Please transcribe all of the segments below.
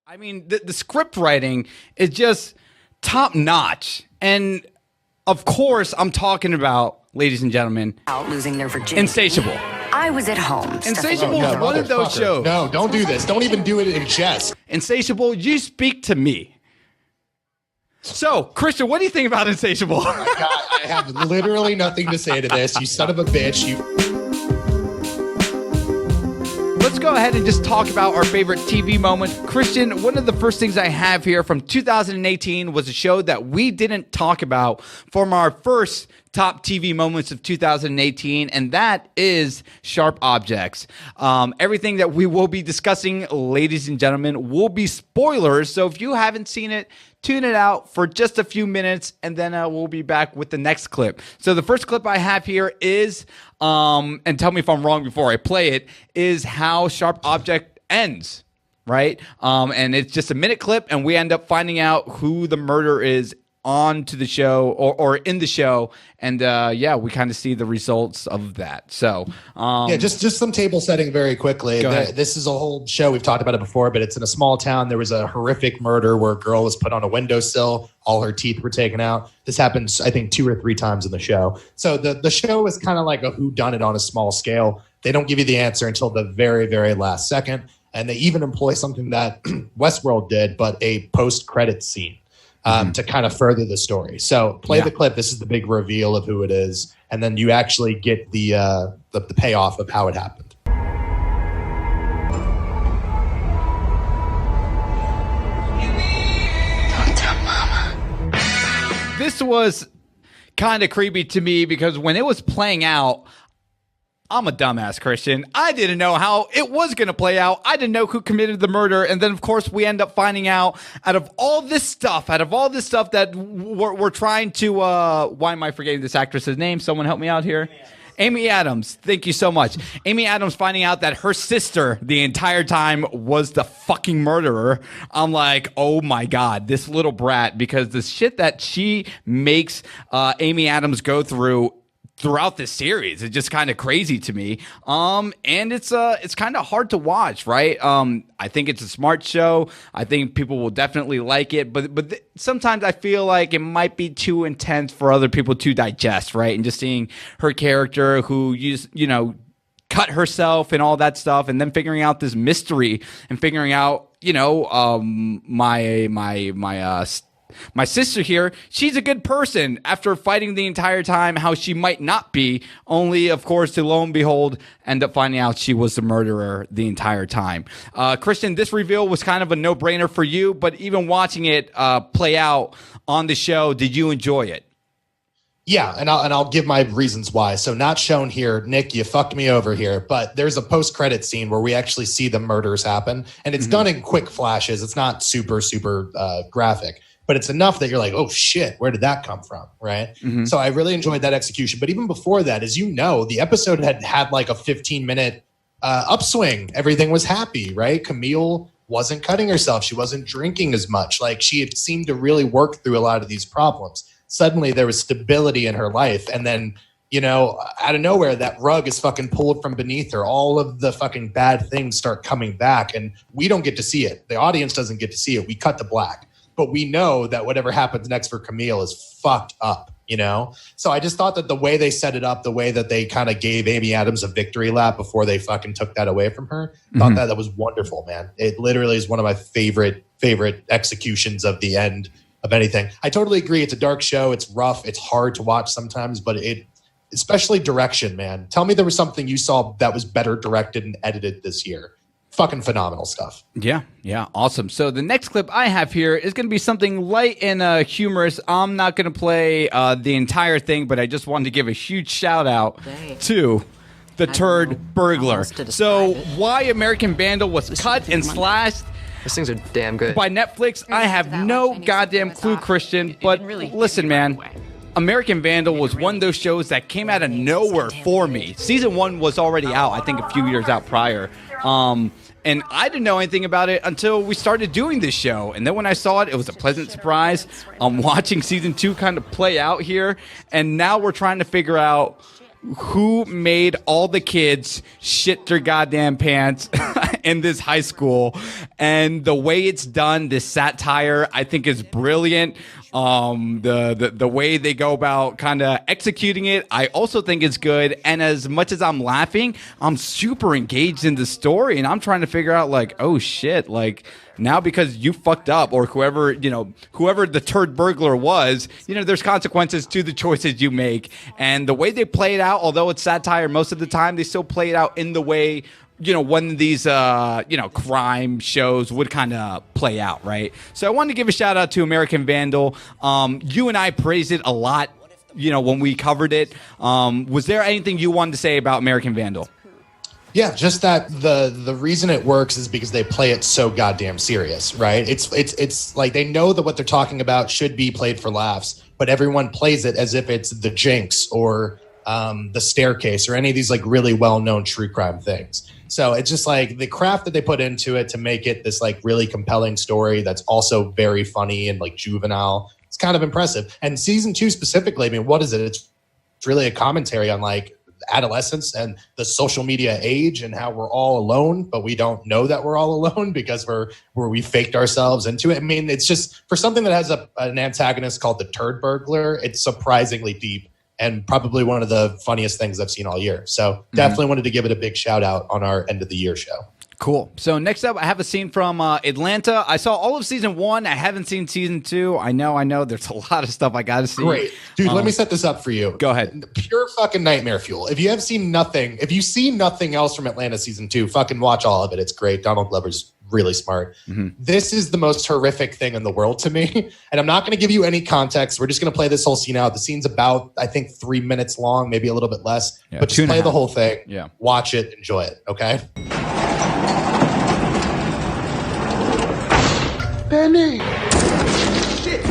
I mean, the script writing is just top notch. And of course, I'm talking about, ladies and gentlemen, out losing their virginity. Insatiable. I was at home. Insatiable is one of those shows. No, don't do this. Don't even do it in jest. Insatiable, you speak to me. So, Christian, what do you think about Insatiable? Oh my God, I have literally nothing to say to this. You son of a bitch. Let's go ahead and just talk about our favorite TV moments. Christian, one of the first things I have here from 2018 was a show that we didn't talk about from our first top TV moments of 2018, and that is Sharp Objects. Everything that we will be discussing, ladies and gentlemen, will be spoilers. So if you haven't seen it, tune it out for just a few minutes, and then we'll be back with the next clip. So the first clip I have here is, and tell me if I'm wrong before I play it, is how Sharp Object ends, right? And it's just a minute clip, and we end up finding out who the murderer is on to the show or in the show, and we kind of see the results of that. So just some table setting very quickly. This is a whole show, we've talked about it before, but it's in a small town. There was a horrific murder where a girl was put on a windowsill, all her teeth were taken out. This happens, I think, 2 or 3 times in the show. So the show is kind of like a whodunit on a small scale. They don't give you the answer until the very, very last second, and they even employ something that Westworld did, but a post-credit scene. To kind of further the story. So play the clip. This is the big reveal of who it is. And then you actually get the payoff of how it happened. Don't tell Mama. This was kind of creepy to me because when it was playing out, I'm a dumbass, Christian. I didn't know how it was going to play out. I didn't know who committed the murder. And then, of course, we end up finding out out of all this stuff that we're trying to, why am I forgetting this actress's name? Someone help me out here. Amy Adams. Thank you so much. Amy Adams finding out that her sister the entire time was the fucking murderer. I'm like, oh my God, this little brat, because the shit that she makes Amy Adams go throughout this series, it's just kind of crazy to me. And it's kind of hard to watch, right? I think it's a smart show. I think people will definitely like it, but sometimes I feel like it might be too intense for other people to digest, right? And just seeing her character who cut herself and all that stuff, and then figuring out this mystery and figuring out, my sister here, she's a good person after fighting the entire time how she might not be, only, of course, to lo and behold, end up finding out she was the murderer the entire time. Christian, this reveal was kind of a no-brainer for you, but even watching it play out on the show, did you enjoy it? Yeah, and I'll give my reasons why. So not shown here, Nick, you fucked me over here, but there's a post-credit scene where we actually see the murders happen, and it's done in quick flashes. It's not super graphic. But it's enough that you're like, oh shit, where did that come from, right? Mm-hmm. So I really enjoyed that execution. But even before that, as you know, the episode had like a 15-minute upswing. Everything was happy, right? Camille wasn't cutting herself. She wasn't drinking as much. Like, she had seemed to really work through a lot of these problems. Suddenly there was stability in her life. And then, out of nowhere, that rug is fucking pulled from beneath her. All of the fucking bad things start coming back. And we don't get to see it. The audience doesn't get to see it. We cut to black. But we know that whatever happens next for Camille is fucked up, So I just thought that the way they set it up, the way that they kind of gave Amy Adams a victory lap before they fucking took that away from her, thought that was wonderful, man. It literally is one of my favorite executions of the end of anything. I totally agree. It's a dark show. It's rough. It's hard to watch sometimes, but especially direction, man. Tell me there was something you saw that was better directed and edited this year. Fucking phenomenal stuff. Yeah, awesome. So the next clip I have here is going to be something light and humorous. I'm not going to play the entire thing, but I just wanted to give a huge shout out to the turd burglar. So why American Vandal was cut and slashed. These things are damn good. By Netflix, I have no goddamn clue, Christian, but listen, man. American Vandal was one of those shows that came out of nowhere for me. Season 1 was already out, I think a few years out prior. And I didn't know anything about it until we started doing this show. And then when I saw it, it was a pleasant surprise. I'm watching season 2 kind of play out here. And now we're trying to figure out who made all the kids shit their goddamn pants in this high school. And the way it's done, this satire, I think is brilliant. The way they go about kind of executing it, I also think is good. And as much as I'm laughing, I'm super engaged in the story, and I'm trying to figure out like, oh shit, like now because you fucked up, or whoever the turd burglar was, there's consequences to the choices you make. And the way they play it out, although it's satire most of the time, they still play it out in the way one of these, crime shows would kind of play out, right? So I wanted to give a shout out to American Vandal. You and I praised it a lot, when we covered it. Was there anything you wanted to say about American Vandal? Yeah, just that the reason it works is because they play it so goddamn serious, right? It's like they know that what they're talking about should be played for laughs, but everyone plays it as if it's The Jinx or The Staircase or any of these like really well-known true crime things. So it's just like the craft that they put into it to make it this like really compelling story that's also very funny and like juvenile. It's kind of impressive. And season 2 specifically, I mean, what is it? It's really a commentary on like adolescence and the social media age and how we're all alone, but we don't know that we're all alone because we faked ourselves into it. I mean, it's just for something that has an antagonist called the turd burglar, it's surprisingly deep and probably one of the funniest things I've seen all year. So definitely wanted to give it a big shout out on our end of the year show. Cool. So next up, I have a scene from Atlanta. I saw all of season 1. I haven't seen season 2. I know. There's a lot of stuff I got to see. Great. Dude, let me set this up for you. Go ahead. Pure fucking nightmare fuel. If you see nothing else from Atlanta season 2, fucking watch all of it. It's great. Donald Glover's really smart. Mm-hmm. This is the most horrific thing in the world to me. And I'm not going to give you any context. We're just going to play this whole scene out. The scene's about, I think, 3 minutes long, maybe a little bit less. Yeah, but just play the whole thing. Yeah. Watch it. Enjoy it. Okay? Benny! Shit!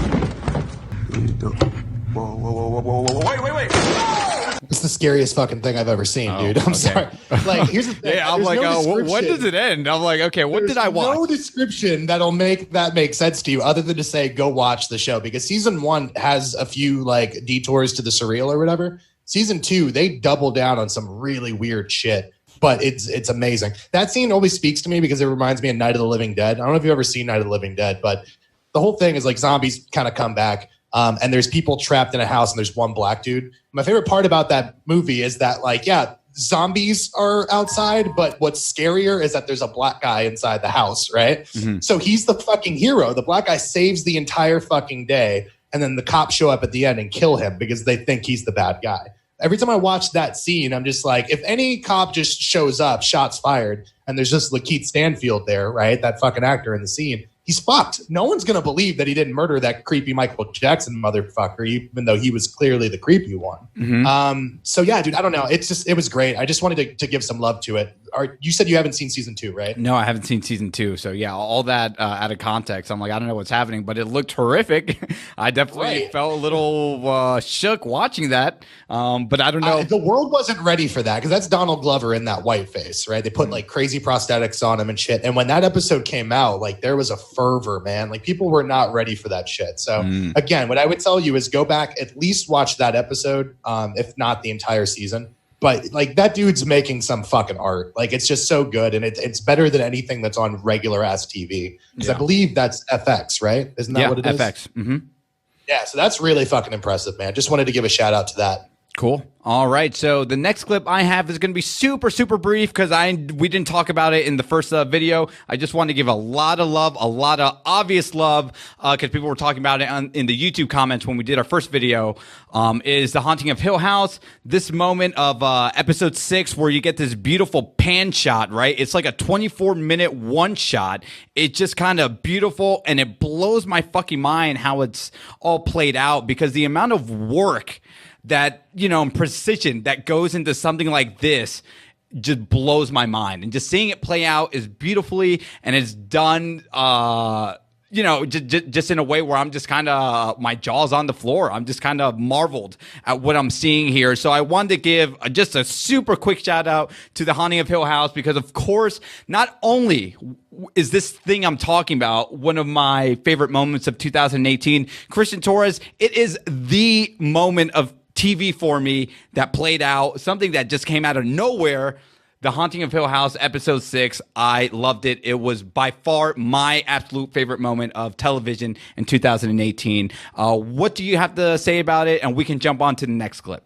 Whoa, wait! It's the scariest fucking thing I've ever seen, dude. I'm sorry. Like, here's the thing. Yeah, I'm like, when does it end? I'm like, okay, what did I watch? No description that'll make that make sense to you other than to say, go watch the show. Because season 1 has a few like detours to the surreal or whatever. Season 2, they double down on some really weird shit. But it's amazing. That scene always speaks to me because it reminds me of Night of the Living Dead. I don't know if you've ever seen Night of the Living Dead, but the whole thing is like zombies kind of come back and there's people trapped in a house and there's one black dude. My favorite part about that movie is that like, yeah, zombies are outside, but what's scarier is that there's a black guy inside the house, right? Mm-hmm. So he's the fucking hero. The black guy saves the entire fucking day and then the cops show up at the end and kill him because they think he's the bad guy. Every time I watch that scene, I'm just like, if any cop just shows up, shots fired, and there's just Lakeith Stanfield there, right? That fucking actor in the scene, he's fucked. No one's going to believe that he didn't murder that creepy Michael Jackson motherfucker, even though he was clearly the creepy one. Mm-hmm. So yeah, dude, I don't know. It was great. I just wanted to give some love to it. You said you haven't seen season 2, right? No, I haven't seen season 2. So yeah, all that out of context. I'm like, I don't know what's happening, but it looked horrific. I definitely felt a little shook watching that. But I don't know. The world wasn't ready for that because that's Donald Glover in that white face, right? They put like crazy prosthetics on him and shit. And when that episode came out, like there was a fervor, man. Like people were not ready for that shit. So again, what I would tell you is go back, at least watch that episode, if not the entire season. But like that dude's making some fucking art. Like it's just so good. And it's better than anything that's on regular ass TV. Because I believe that's FX, right? Isn't that what it is? FX. Mm-hmm. Yeah. So that's really fucking impressive, man. Just wanted to give a shout out to that. Cool. All right. So the next clip I have is going to be super, super brief because we didn't talk about it in the first video. I just want to give a lot of love, a lot of obvious love because people were talking about it in the YouTube comments when we did our first video. Is The Haunting of Hill House. This moment of episode 6 where you get this beautiful pan shot, right? It's like a 24-minute one shot. It's just kind of beautiful and it blows my fucking mind how it's all played out because the amount of work that, and precision that goes into something like this just blows my mind. And just seeing it play out is beautifully, and it's done, just in a way where I'm just kind of, my jaw's on the floor. I'm just kind of marveled at what I'm seeing here. So I wanted to give just a super quick shout out to The Haunting of Hill House because, of course, not only is this thing I'm talking about one of my favorite moments of 2018, Christian Torres, it is the moment of TV for me that played out, something that just came out of nowhere. The Haunting of Hill House, episode 6. I loved it. It was by far my absolute favorite moment of television in 2018. What do you have to say about it? And we can jump on to the next clip.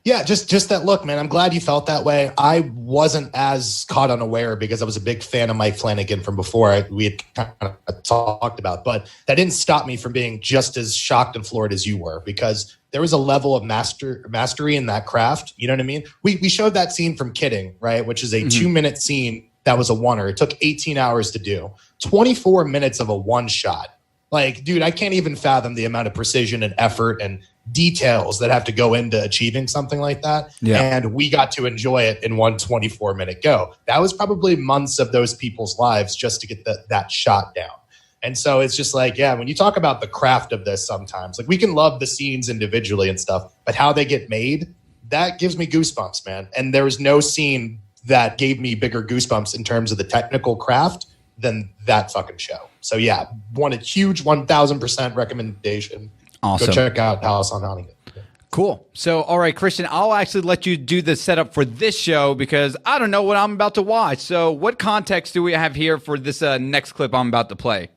Yeah, just that look, man. I'm glad you felt that way. I wasn't as caught unaware because I was a big fan of Mike Flanagan from before we had kind of talked about, but that didn't stop me from being just as shocked and floored as you were, because there was a level of mastery in that craft. You know what I mean? We showed that scene from Kidding, right? Which is a 2-minute scene that was a oneer. It took 18 hours to do. 24 minutes of a one shot. Like, dude, I can't even fathom the amount of precision and effort and details that have to go into achieving something like that. Yeah. And we got to enjoy it in one 24-minute go. That was probably months of those people's lives just to get that shot down. And so it's just like, yeah, when you talk about the craft of this sometimes, like we can love the scenes individually and stuff, but how they get made, that gives me goosebumps, man. And there was no scene that gave me bigger goosebumps in terms of the technical craft than that fucking show. So yeah, a huge 1000% recommendation. Awesome. Go check out House on Haunting. Cool. So, all right, Christian, I'll actually let you do the setup for this show because I don't know what I'm about to watch. So what context do we have here for this next clip I'm about to play?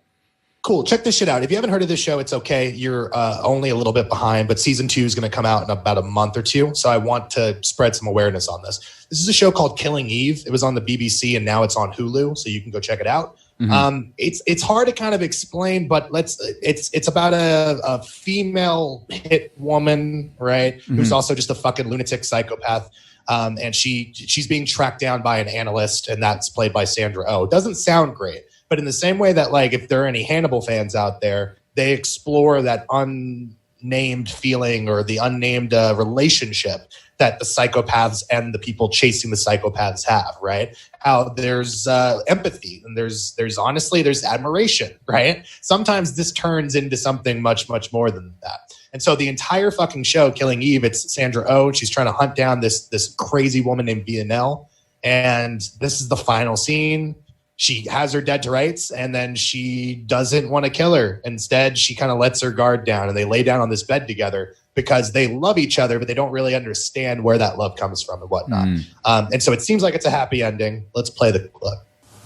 Cool. Check this shit out. If you haven't heard of this show, it's okay. You're only a little bit behind, but season 2 is going to come out in about a month or two. So I want to spread some awareness on this. This is a show called Killing Eve. It was on the BBC and now it's on Hulu. So you can go check it out. Mm-hmm. It's hard to kind of explain, but it's about a female hit woman, right? Mm-hmm. Who's also just a fucking lunatic psychopath. And she's being tracked down by an analyst, and that's played by Sandra Oh. It doesn't sound great. But in the same way that, like, if there are any Hannibal fans out there, they explore that unnamed feeling or the unnamed relationship that the psychopaths and the people chasing the psychopaths have, right? How there's empathy and there's honestly, there's admiration, right? Sometimes this turns into something much, much more than that. And so the entire fucking show, Killing Eve, it's Sandra Oh. She's trying to hunt down this crazy woman named Vandal. And this is the final scene. She has her dead to rights, and then she doesn't want to kill her. Instead, she kind of lets her guard down, and they lay down on this bed together because they love each other, but they don't really understand where that love comes from and whatnot. And so it seems like it's a happy ending. Let's play the clip.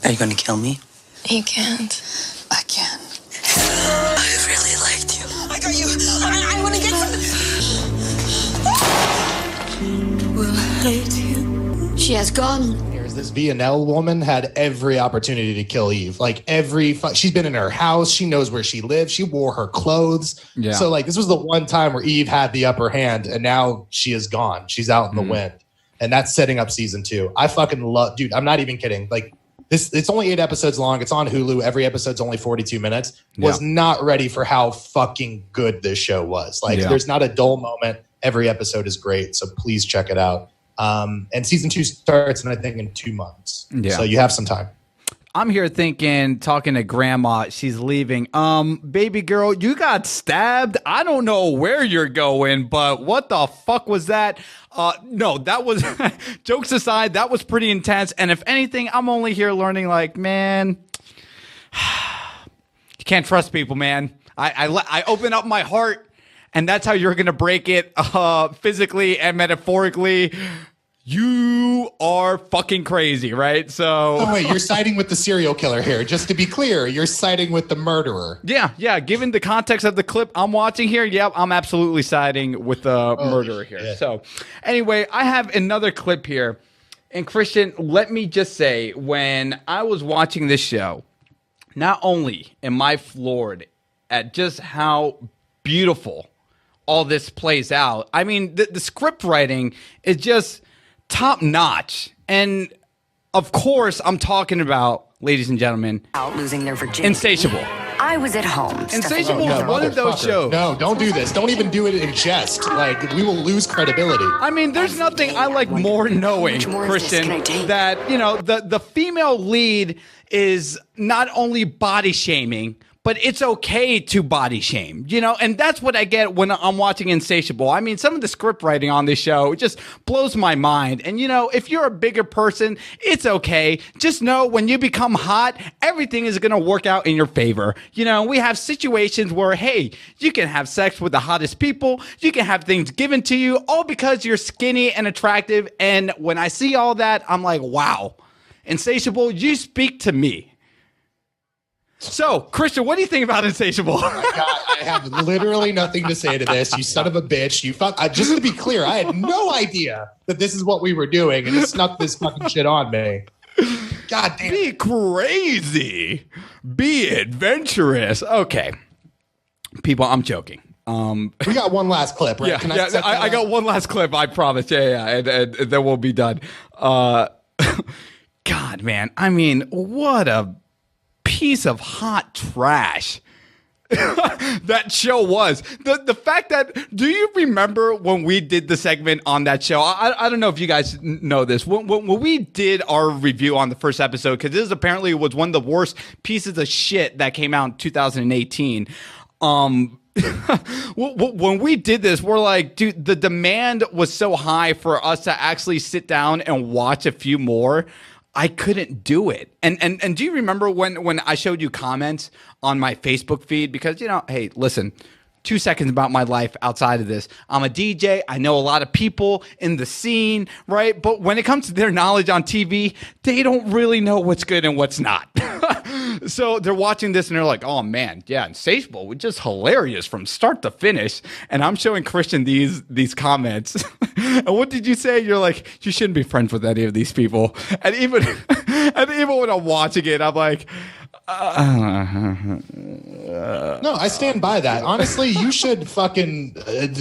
Are you going to kill me? You can't. I can. I really liked you. I got you. I want to get you. Will hate you. She has gone. This VNL woman had every opportunity to kill Eve. Like she's been in her house. She knows where she lives. She wore her clothes. Yeah. So like this was the one time where Eve had the upper hand, and now she is gone. She's out in the wind. And that's setting up season 2. I fucking love, dude, I'm not even kidding. Like this, it's only 8 episodes long. It's on Hulu. Every episode's only 42 minutes. Was not ready for how fucking good this show was. Like there's not a dull moment. Every episode is great. So please check it out. And season 2 starts, and I think in 2 months. Yeah. So you have some time. I'm here talking to grandma. She's leaving. Baby girl, you got stabbed. I don't know where you're going, but what the fuck was that? No, that was, jokes aside, that was pretty intense. And if anything, I'm only here learning, like, man, you can't trust people, man. I open up my heart, and that's how you're going to break it, physically and metaphorically. You are fucking crazy, right? So, oh wait, you're siding with the serial killer here. Just to be clear, you're siding with the murderer. Yeah. Given the context of the clip I'm watching here, I'm absolutely siding with the murderer here. Yeah. So, anyway, I have another clip here. And Christian, let me just say, when I was watching this show, not only am I floored at just how beautiful all this plays out. I mean, the script writing is just top notch. And of course, I'm talking about, ladies and gentlemen, out losing their virginity. Insatiable. I was at home. Insatiable is one of those shows. No, don't do this. Don't even do it in jest. Like, we will lose credibility. I mean, there's nothing I like more knowing, Christian, that, the female lead is not only body shaming, but it's okay to body shame, and that's what I get when I'm watching Insatiable. I mean, some of the script writing on this show just blows my mind. And, if you're a bigger person, it's okay. Just know when you become hot, everything is going to work out in your favor. we have situations where, hey, you can have sex with the hottest people. You can have things given to you all because you're skinny and attractive. And when I see all that, I'm like, wow, Insatiable, you speak to me. So, Christian, what do you think about Insatiable? Oh my God, I have literally nothing to say to this. You son of a bitch. Just to be clear, I had no idea that this is what we were doing, and it snuck this fucking shit on me. God damn. Be crazy. Be adventurous. Okay. People, I'm joking. We got one last clip, right? Yeah, Can I got one last clip, I promise. Yeah, and then we'll be done. God, man. I mean, what a piece of hot trash that show was. The fact that, do you remember when we did the segment on that show? I don't know if you guys know this. When we did our review on the first episode, because this apparently was one of the worst pieces of shit that came out in 2018. When we did this, we're like, dude, the demand was so high for us to actually sit down and watch a few more. I couldn't do it. And do you remember when I showed you comments on my Facebook feed? Because, hey, listen, 2 seconds about my life outside of this. I'm a DJ. I know a lot of people in the scene, right? But when it comes to their knowledge on TV, they don't really know what's good and what's not. So they're watching this and they're like, oh man, yeah, Insatiable was just hilarious from start to finish. And I'm showing Christian these comments. And what did you say? You're like, you shouldn't be friends with any of these people. And even when I'm watching it, I'm like, no, I stand by that. Honestly, you should fucking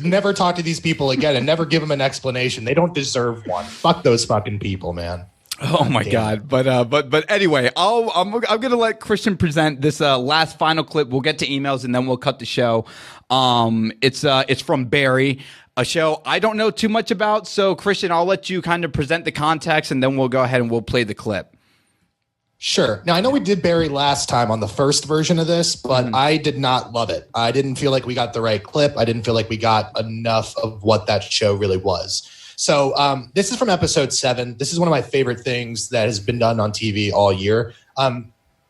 never talk to these people again and never give them an explanation. They don't deserve one. Fuck those fucking people, man. Oh my God. But anyway, I'm going to let Christian present this last final clip. We'll get to emails and then we'll cut the show. It's from Barry, a show I don't know too much about. So Christian, I'll let you kind of present the context and then we'll go ahead and we'll play the clip. Sure. Now, I know we did Barry last time on the first version of this, but I did not love it. I didn't feel like we got the right clip. I didn't feel like we got enough of what that show really was. So this is from episode 7. This is one of my favorite things that has been done on TV all year.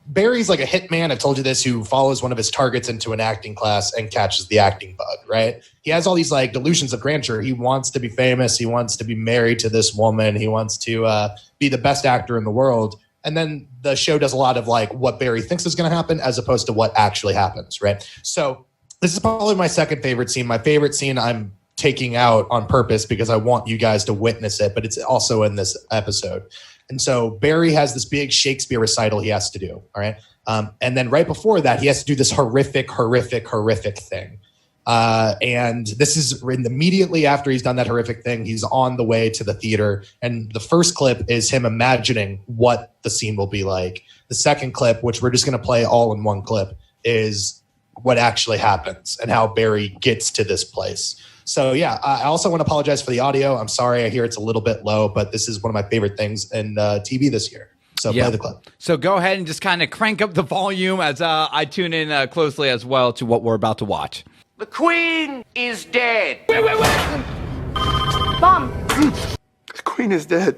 Barry's like a hitman, I've told you this, who follows one of his targets into an acting class and catches the acting bug, right? He has all these like delusions of grandeur. He wants to be famous. He wants to be married to this woman. He wants to be the best actor in the world. And then the show does a lot of like what Barry thinks is going to happen as opposed to what actually happens, right? So this is probably my second favorite scene. My favorite scene I'm taking out on purpose because I want you guys to witness it, but it's also in this episode. And so Barry has this big Shakespeare recital he has to do, all right? And then right before that, he has to do this horrific thing. And this is immediately after he's done that horrific thing, he's on the way to the theater. And the first clip is him imagining what the scene will be like. The second clip, which we're just going to play all in one clip, is what actually happens and how Barry gets to this place. So yeah, I also want to apologize for the audio. I'm sorry, I hear it's a little bit low, but this is one of my favorite things in TV this year. So play the clip. So go ahead and just kind of crank up the volume as I tune in closely as well to what we're about to watch. The Queen is dead. Wait. Mom. The Queen is dead.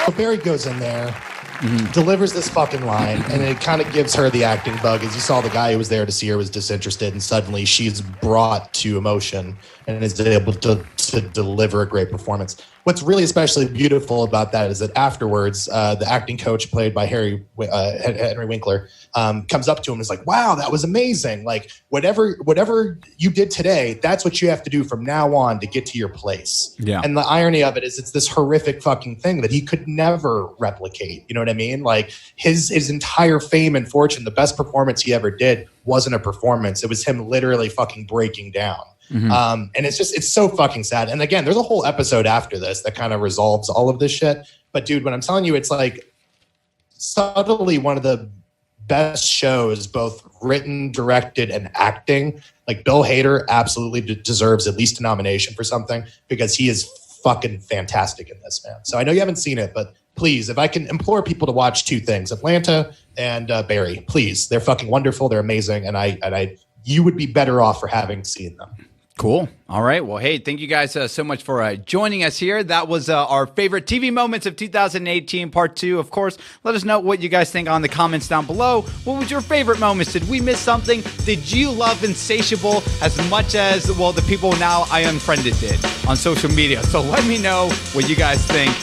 So Barry goes in there, delivers this fucking line, and it kind of gives her the acting bug. As you saw, the guy who was there to see her was disinterested, and suddenly she's brought to emotion and is able to deliver a great performance. What's really especially beautiful about that is that afterwards, the acting coach played by Henry Winkler comes up to him and is like, wow, that was amazing. Like, whatever you did today, that's what you have to do from now on to get to your place. Yeah. And the irony of it is it's this horrific fucking thing that he could never replicate. You know what I mean? Like, his entire fame and fortune, the best performance he ever did wasn't a performance. It was him literally fucking breaking down. And it's so fucking sad. And again, there's a whole episode after this that kind of resolves all of this shit. But dude, when I'm telling you, it's like subtly one of the best shows, both written, directed, and acting. Like, Bill Hader absolutely deserves at least a nomination for something because he is fucking fantastic in this, man. So I know you haven't seen it, but please, if I can implore people to watch two things, Atlanta and Barry, please. They're fucking wonderful. They're amazing. And you would be better off for having seen them. Cool. All right. Well, hey, thank you guys so much for joining us here. That was our favorite TV moments of 2018, part 2. Of course, let us know what you guys think on the comments down below. What was your favorite moments? Did we miss something? Did you love Insatiable as much as, well, the people now I unfriended did on social media? So let me know what you guys think